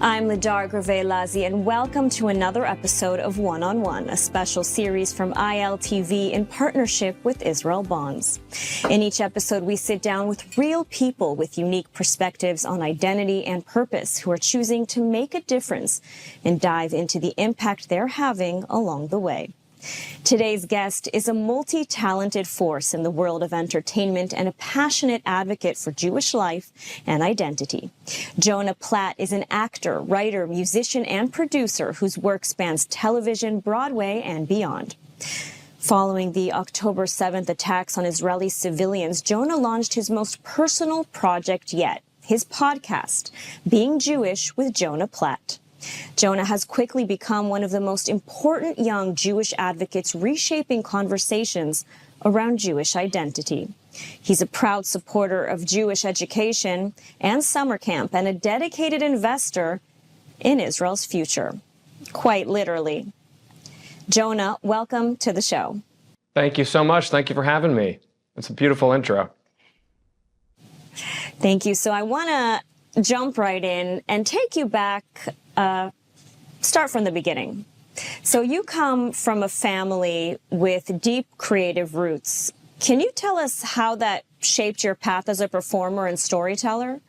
I'm Ladar Greve-Lazi, and welcome to another episode of One on One, a special series from ILTV in partnership with Israel Bonds. In each episode, we sit down with real people with unique perspectives on identity and purpose who are choosing to make a difference and dive into the impact they're having along the way. Today's guest is a multi-talented force in the world of entertainment and a passionate advocate for Jewish life and identity. Jonah Platt is an actor, writer, musician, and producer whose work spans television, Broadway, and beyond. Following the October 7th attacks on Israeli civilians, Jonah launched his most personal project yet, his podcast, Being Jewish with Jonah Platt. Jonah has quickly become one of the most important young Jewish advocates reshaping conversations around Jewish identity. He's a proud supporter of Jewish education and summer camp and a dedicated investor in Israel's future, quite literally. Jonah, welcome to the show. Thank you so much. Thank you for having me. It's a beautiful intro. Thank you. So I want to jump right in and take you back, start from the beginning. So you come from a family with deep creative roots. Can you tell us how that shaped your path as a performer and storyteller?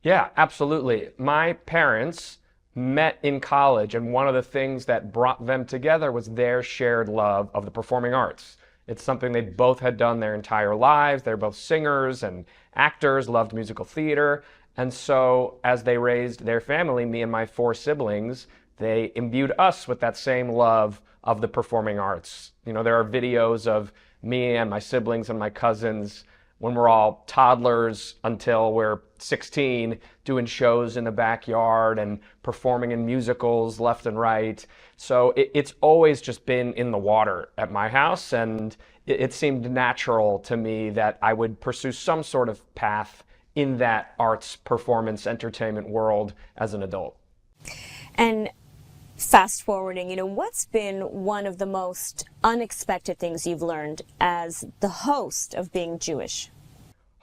Yeah, absolutely. My parents met in college, and one of the things that brought them together was their shared love of the performing arts. It's something they both had done their entire lives. They're both singers and actors, loved musical theater. And so as they raised their family, me and my four siblings, they imbued us with that same love of the performing arts. You know, there are videos of me and my siblings and my cousins when we're all toddlers until we're 16, doing shows in the backyard and performing in musicals left and right. So it's always just been in the water at my house, and it seemed natural to me that I would pursue some sort of path in that arts, performance, entertainment world as an adult. And fast forwarding, what's been one of the most unexpected things you've learned as the host of Being Jewish?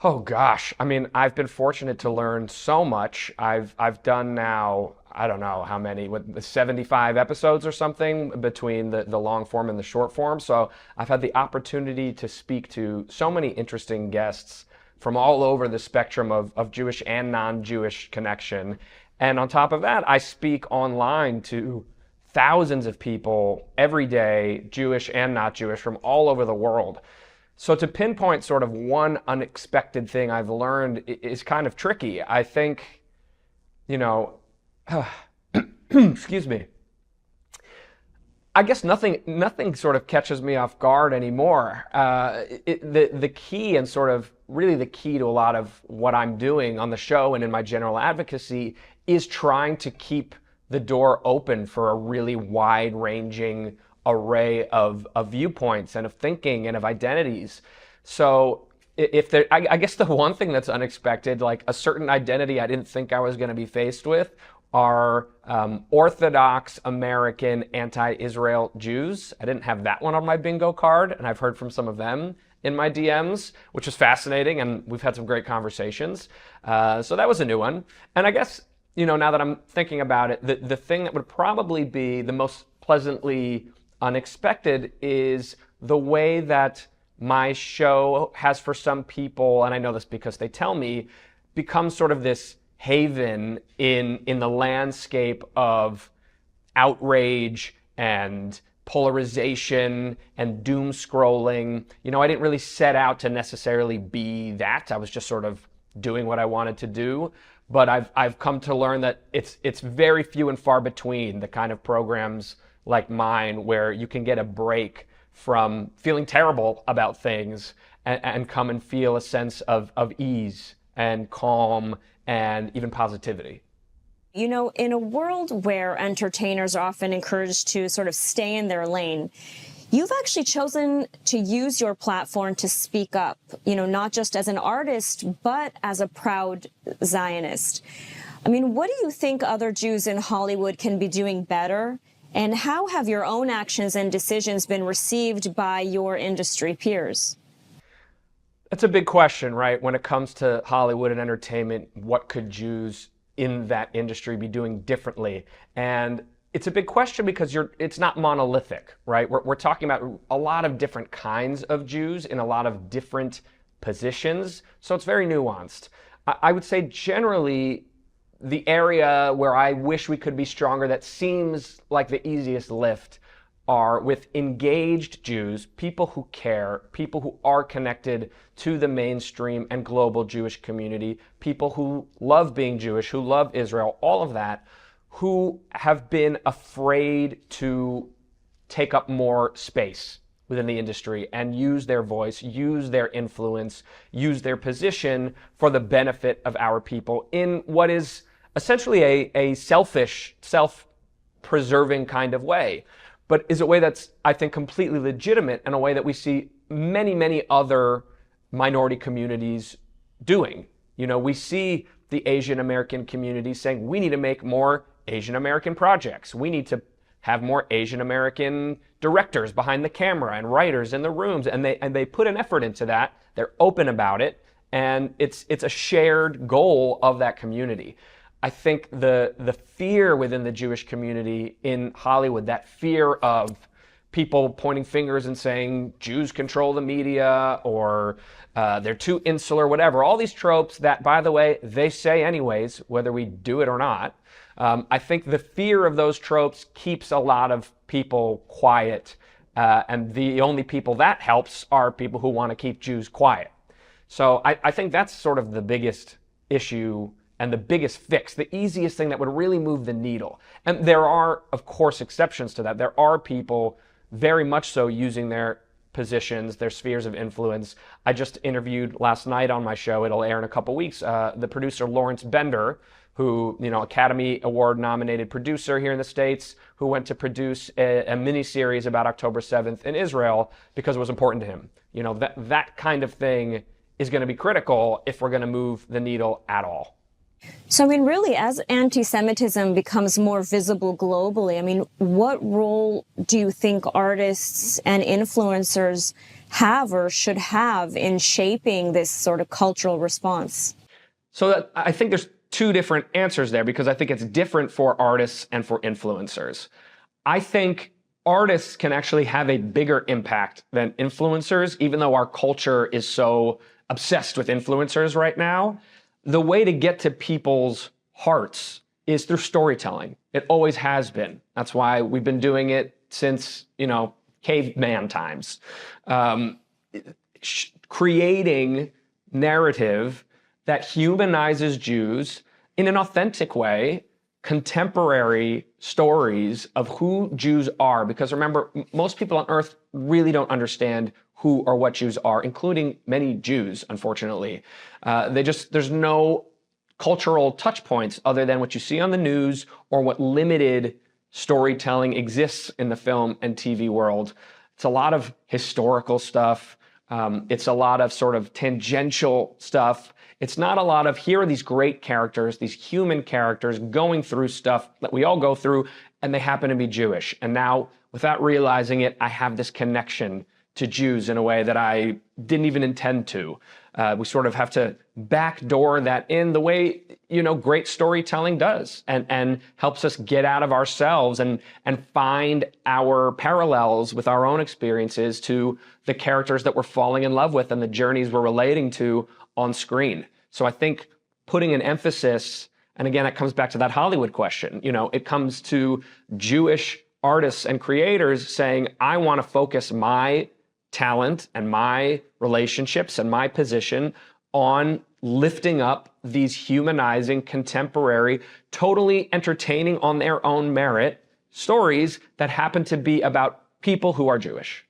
Oh gosh, I mean, I've been fortunate to learn so much. I've done now, I don't know how many, 75 episodes or something between the long form and the short form. So I've had the opportunity to speak to so many interesting guests from all over the spectrum of Jewish and non-Jewish connection. And on top of that, I speak online to thousands of people every day, Jewish and not Jewish, from all over the world. So to pinpoint sort of one unexpected thing I've learned is kind of tricky. I think, excuse me. I guess nothing sort of catches me off guard anymore. The key and sort of really the key to a lot of what I'm doing on the show and in my general advocacy is trying to keep the door open for a really wide-ranging array of viewpoints and of thinking and of identities. So I guess the one thing that's unexpected, like a certain identity I didn't think I was going to be faced with, are Orthodox American anti-Israel Jews. I didn't have that one on my bingo card, and I've heard from some of them in my DMs, which is fascinating, and we've had some great conversations. So that was a new one. And I guess, now that I'm thinking about it, the thing that would probably be the most pleasantly unexpected is the way that my show has for some people, and I know this because they tell me, become sort of this haven in the landscape of outrage and polarization and doom scrolling. I didn't really set out to necessarily be that. I was just sort of doing what I wanted to do. But I've come to learn that it's very few and far between the kind of programs like mine where you can get a break from feeling terrible about things and come and feel a sense of ease and calm and even positivity. In a world where entertainers are often encouraged to sort of stay in their lane, you've actually chosen to use your platform to speak up, not just as an artist, but as a proud Zionist. I mean, what do you think other Jews in Hollywood can be doing better? And how have your own actions and decisions been received by your industry peers? That's a big question, right? When it comes to Hollywood and entertainment, what could Jews in that industry be doing differently? And it's a big question because it's not monolithic, right? We're talking about a lot of different kinds of Jews in a lot of different positions, so it's very nuanced. I would say generally the area where I wish we could be stronger, that seems like the easiest lift, are with engaged Jews, people who care, people who are connected to the mainstream and global Jewish community, people who love being Jewish, who love Israel, all of that, who have been afraid to take up more space within the industry and use their voice, use their influence, use their position for the benefit of our people in what is essentially a selfish, self-preserving kind of way, but is a way that's, I think, completely legitimate and a way that we see many, many other minority communities doing. You know, we see the Asian American community saying, we need to make more Asian American projects. We need to have more Asian American directors behind the camera and writers in the rooms, and they put an effort into that. They're open about it, and it's a shared goal of that community. I think the fear within the Jewish community in Hollywood, that fear of people pointing fingers and saying Jews control the media, or they're too insular, whatever, all these tropes that, by the way, they say anyways, whether we do it or not. I think the fear of those tropes keeps a lot of people quiet, and the only people that helps are people who want to keep Jews quiet. So I think that's sort of the biggest issue and the biggest fix, the easiest thing that would really move the needle. And there are, of course, exceptions to that. There are people very much so using their positions, their spheres of influence. I just interviewed last night on my show, it'll air in a couple weeks, the producer Lawrence Bender, who, you know, Academy Award nominated producer here in the States, who went to produce a miniseries about October 7th in Israel because it was important to him. You know, that kind of thing is going to be critical if we're going to move the needle at all. So, I mean, really, as anti-Semitism becomes more visible globally, I mean, what role do you think artists and influencers have or should have in shaping this sort of cultural response? So I think there's two different answers there, because I think it's different for artists and for influencers. I think artists can actually have a bigger impact than influencers, even though our culture is so obsessed with influencers right now. The way to get to people's hearts is through storytelling. It always has been. That's why we've been doing it since, you know, caveman times. Creating narrative that humanizes Jews in an authentic way, contemporary stories of who Jews are. Because remember, most people on earth really don't understand who or what Jews are, including many Jews, unfortunately. There's no cultural touch points other than what you see on the news or what limited storytelling exists in the film and TV world. It's a lot of historical stuff. It's a lot of sort of tangential stuff. It's not a lot of, here are these great characters, these human characters going through stuff that we all go through, and they happen to be Jewish. And now, without realizing it, I have this connection to Jews in a way that I didn't even intend to. We sort of have to backdoor that in the way, you know, great storytelling does, and helps us get out of ourselves and find our parallels with our own experiences to the characters that we're falling in love with and the journeys we're relating to on screen. So I think putting an emphasis, and again, it comes back to that Hollywood question, you know, it comes to Jewish artists and creators saying, I want to focus my talent and my relationships and my position on lifting up these humanizing, contemporary, totally entertaining on their own merit stories that happen to be about people who are Jewish.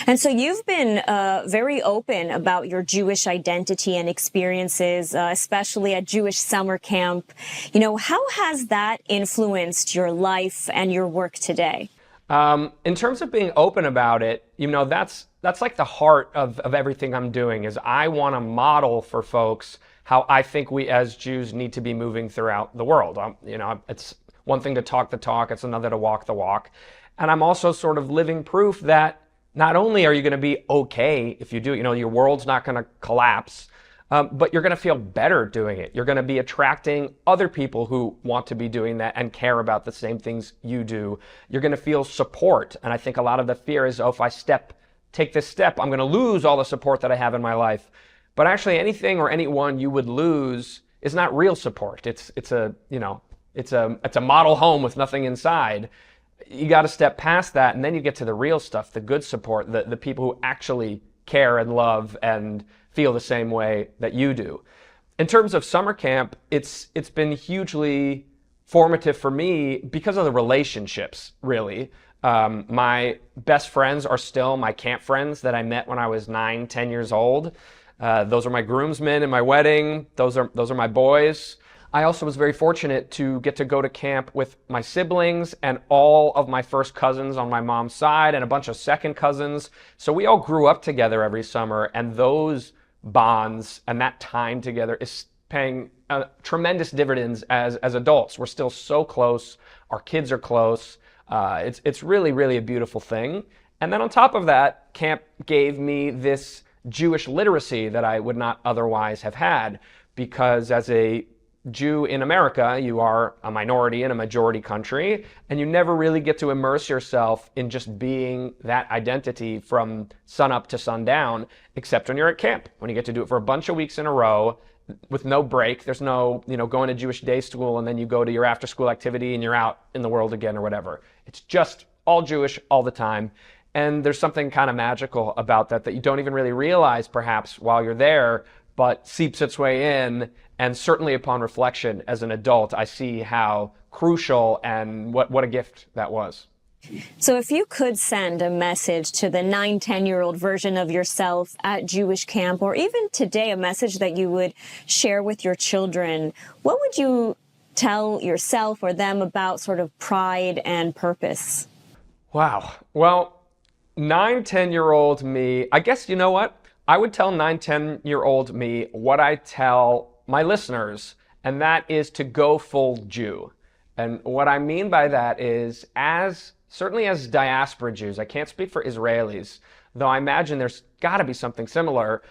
And so you've been very open about your Jewish identity and experiences, especially at Jewish summer camp. You know, how has that influenced your life and your work today? In terms of being open about it, you know, that's like the heart of everything I'm doing, is I want to model for folks how I think we as Jews need to be moving throughout the world. You know, it's one thing to talk the talk, it's another to walk the walk. And I'm also sort of living proof that not only are you going to be okay if you do, you know, your world's not going to collapse, but you're going to feel better doing it. You're going to be attracting other people who want to be doing that and care about the same things you do. You're going to feel support. And I think a lot of the fear is, oh, if I take this step, I'm going to lose all the support that I have in my life. But actually, anything or anyone you would lose is not real support. It's a model home with nothing inside. You got to step past that, and then you get to the real stuff, the good support, the people who actually care and love and feel the same way that you do. In terms of summer camp, it's been hugely formative for me because of the relationships, really. My best friends are still my camp friends that I met when I was 9, 10 years old. Those are my groomsmen in my wedding. Those are my boys. I also was very fortunate to get to go to camp with my siblings and all of my first cousins on my mom's side and a bunch of second cousins. So we all grew up together every summer, and those bonds and that time together is paying tremendous dividends as adults. We're still so close. Our kids are close. It's really, really a beautiful thing. And then on top of that, camp gave me this Jewish literacy that I would not otherwise have had, because as a Jew in America, you are a minority in a majority country, and you never really get to immerse yourself in just being that identity from sunup to sundown, except when you're at camp, when you get to do it for a bunch of weeks in a row with no break. There's no, going to Jewish day school and then you go to your after school activity and you're out in the world again or whatever. It's just all Jewish all the time. And there's something kind of magical about that you don't even really realize perhaps while you're there, but seeps its way in. And certainly upon reflection as an adult, I see how crucial and what a gift that was. So if you could send a message to the 9, 10-year-old version of yourself at Jewish camp, or even today, a message that you would share with your children, what would you tell yourself or them about sort of pride and purpose? Wow. Well, 9, 10-year-old me, I guess, you know what? I would tell 9, 10-year-old me what I tell my listeners, and that is to go full Jew. And what I mean by that is, certainly as diaspora Jews, I can't speak for Israelis, though I imagine there's got to be something similar.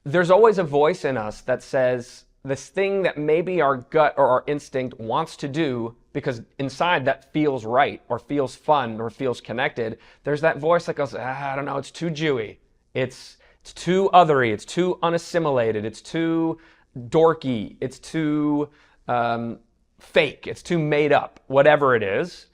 There's always a voice in us that says this thing that maybe our gut or our instinct wants to do because inside that feels right or feels fun or feels connected. There's that voice that goes, I don't know, it's too Jewy. It's too othery. It's too unassimilated. It's too dorky. It's too fake. It's too made up, whatever it is.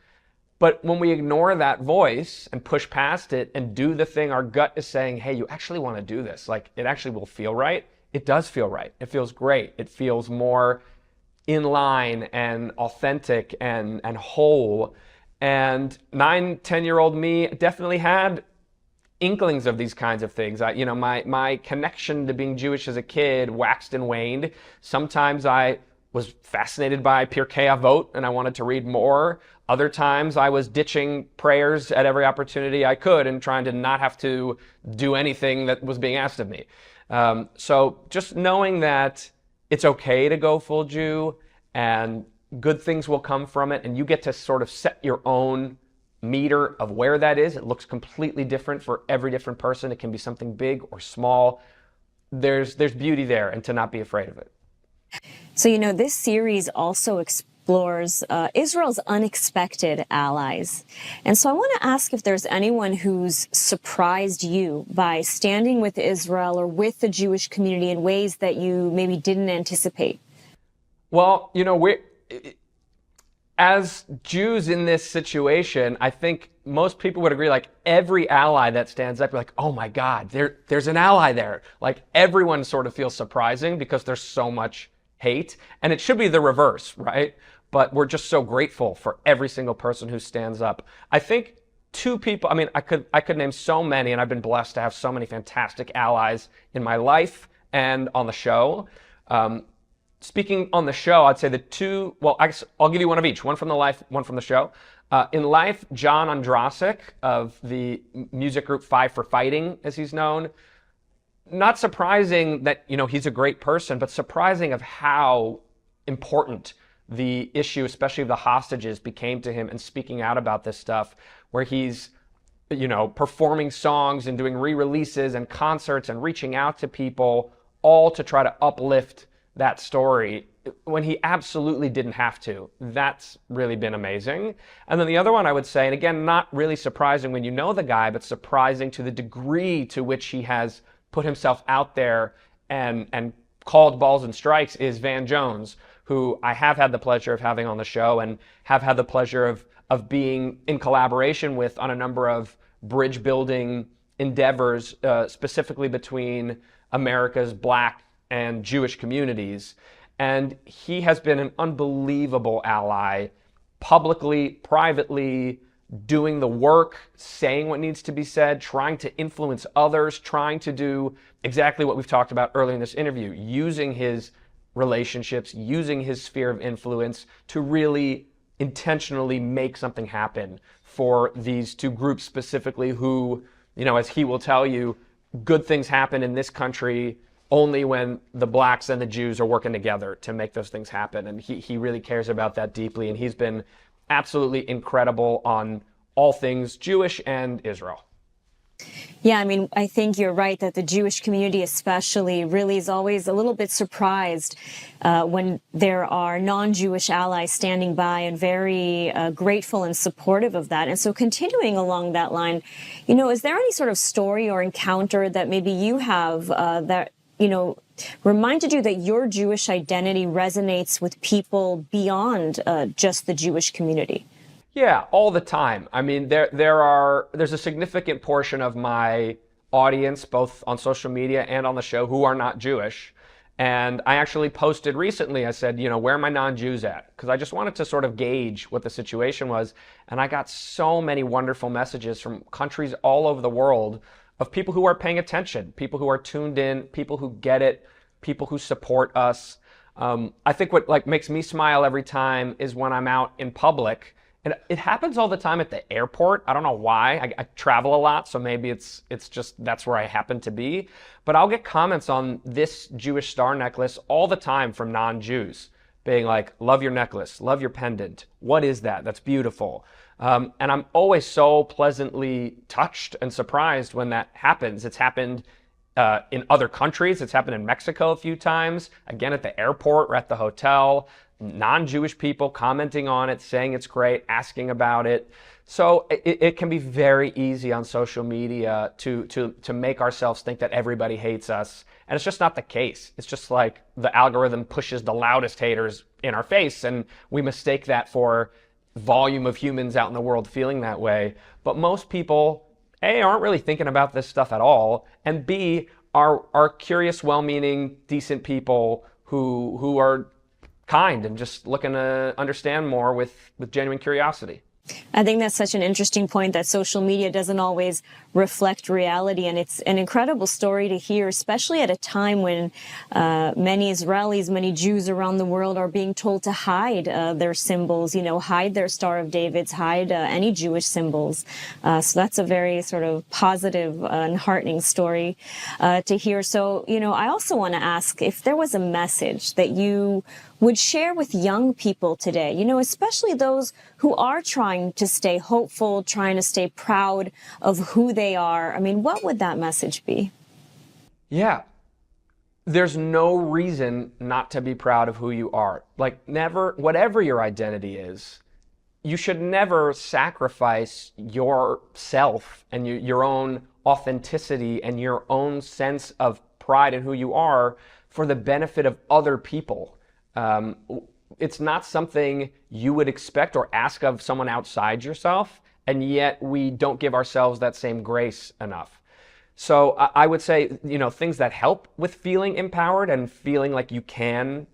But when we ignore that voice and push past it and do the thing our gut is saying, hey, you actually want to do this, like it actually will feel right. It does feel right. It feels great. It feels more in line and authentic and whole. And 9, 10-year-old me definitely had inklings of these kinds of things. My connection to being Jewish as a kid waxed and waned. Sometimes I was fascinated by Pirkei Avot and I wanted to read more. Other times I was ditching prayers at every opportunity I could and trying to not have to do anything that was being asked of me. So just knowing that it's okay to go full Jew and good things will come from it, and you get to sort of set your own meter of where that is. It looks completely different for every different person. It can be something big or small. There's beauty there, and to not be afraid of it. So, this series also explores Israel's unexpected allies. And so I want to ask if there's anyone who's surprised you by standing with Israel or with the Jewish community in ways that you maybe didn't anticipate. Well, as Jews in this situation, I think most people would agree, like every ally that stands up, you're like, oh my God, there's an ally there. Like everyone sort of feels surprising because there's so much hate, and it should be the reverse, right? But we're just so grateful for every single person who stands up. I think two people, I could name so many, and I've been blessed to have so many fantastic allies in my life and on the show. Speaking on the show, I'd say the two, well, I'll give you one of each, one from the life, one from the show. In life, John Ondrasik of the music group Five for Fighting, as he's known. Not surprising that, he's a great person, but surprising of how important the issue, especially of the hostages, became to him, and speaking out about this stuff, where he's, performing songs and doing re-releases and concerts and reaching out to people all to try to uplift that story when he absolutely didn't have to. That's really been amazing. And then the other one I would say, and again, not really surprising when you know the guy, but surprising to the degree to which he has put himself out there and called balls and strikes, is Van Jones, who I have had the pleasure of having on the show and have had the pleasure of being in collaboration with on a number of bridge building endeavors, specifically between America's Black and Jewish communities. And he has been an unbelievable ally, publicly, privately, doing the work, saying what needs to be said, trying to influence others, trying to do exactly what we've talked about earlier in this interview, using his relationships, using his sphere of influence to really intentionally make something happen for these two groups specifically who, as he will tell you, good things happen in this country only when the blacks and the Jews are working together to make those things happen. And he really cares about that deeply. And he's been absolutely incredible on all things Jewish and Israel. Yeah, I mean, I think you're right that the Jewish community especially really is always a little bit surprised when there are non-Jewish allies standing by and very grateful and supportive of that. And so continuing along that line, is there any sort of story or encounter that maybe you have that, reminded you that your Jewish identity resonates with people beyond just the Jewish community? Yeah, all the time. I mean, there's a significant portion of my audience, both on social media and on the show, who are not Jewish. And I actually posted recently, I said, where are my non-Jews at? Because I just wanted to sort of gauge what the situation was. And I got so many wonderful messages from countries all over the world of people who are paying attention, people who are tuned in, people who get it, people who support us. I think what makes me smile every time is when I'm out in public. And it happens all the time at the airport. I don't know why. I travel a lot, so maybe it's just that's where I happen to be. But I'll get comments on this Jewish star necklace all the time from non-Jews, being like, love your necklace, love your pendant. What is that? That's beautiful. And I'm always so pleasantly touched and surprised when that happens. It's happened in other countries. It's happened in Mexico a few times. Again, at the airport or at the hotel. Non-Jewish people commenting on it, saying it's great, asking about it. So it can be very easy on social media to make ourselves think that everybody hates us. And it's just not the case. It's just like the algorithm pushes the loudest haters in our face, and we mistake that for volume of humans out in the world feeling that way. But most people, A, aren't really thinking about this stuff at all, and B, are curious, well-meaning, decent people who are kind and just looking to understand more with genuine curiosity. I think that's such an interesting point, that social media doesn't always reflect reality. And it's an incredible story to hear, especially at a time when many Israelis, many Jews around the world are being told to hide their symbols, hide their Star of Davids, hide any Jewish symbols. So that's a very sort of positive and heartening story to hear. So, I also want to ask if there was a message that you would share with young people today, especially those who are trying to stay hopeful, trying to stay proud of who they are. I mean, what would that message be? Yeah. There's no reason not to be proud of who you are. Never, whatever your identity is, you should never sacrifice yourself and your own authenticity and your own sense of pride in who you are for the benefit of other people. It's not something you would expect or ask of someone outside yourself, and yet we don't give ourselves that same grace enough. So I would say, things that help with feeling empowered and feeling like you can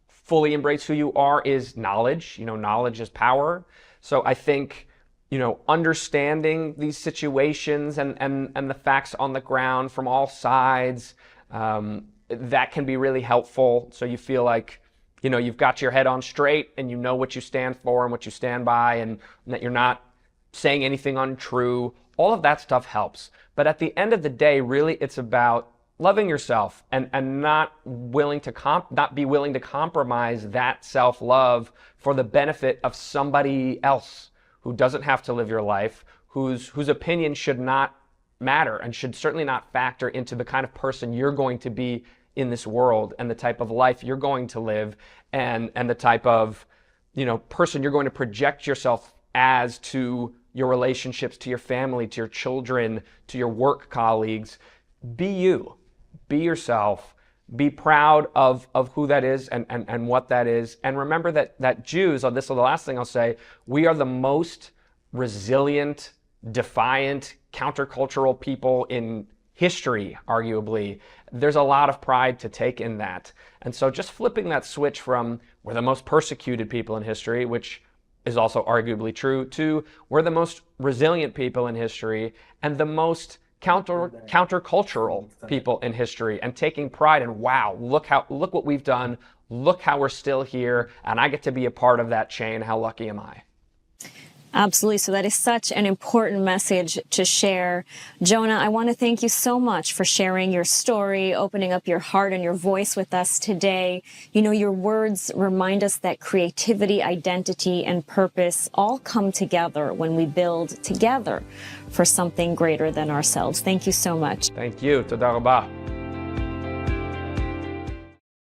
fully embrace who you are is knowledge. Knowledge is power. So I think, understanding these situations and the facts on the ground from all sides, that can be really helpful. So you feel like, you've got your head on straight and you know what you stand for and what you stand by, and that you're not saying anything untrue. All of that stuff helps. But at the end of the day, really, it's about loving yourself and not be willing to compromise that self-love for the benefit of somebody else who doesn't have to live your life, whose opinion should not matter and should certainly not factor into the kind of person you're going to be in this world and the type of life you're going to live and the type of, person you're going to project yourself as to your relationships, to your family, to your children, to your work colleagues. Be you, be yourself, be proud of who that is and what that is. And remember that Jews, this is the last thing I'll say, we are the most resilient, defiant, countercultural people in history, arguably. There's a lot of pride to take in that. And so just flipping that switch from we're the most persecuted people in history, which is also arguably true, to we're the most resilient people in history and the most countercultural people in history, and taking pride in, wow, look what we've done, look how we're still here, and I get to be a part of that chain. How lucky am I? Absolutely. So that is such an important message to share. Jonah, I want to thank you so much for sharing your story, opening up your heart and your voice with us today. Your words remind us that creativity, identity, and purpose all come together when we build together for something greater than ourselves. Thank you so much. Thank you. Toda rabah.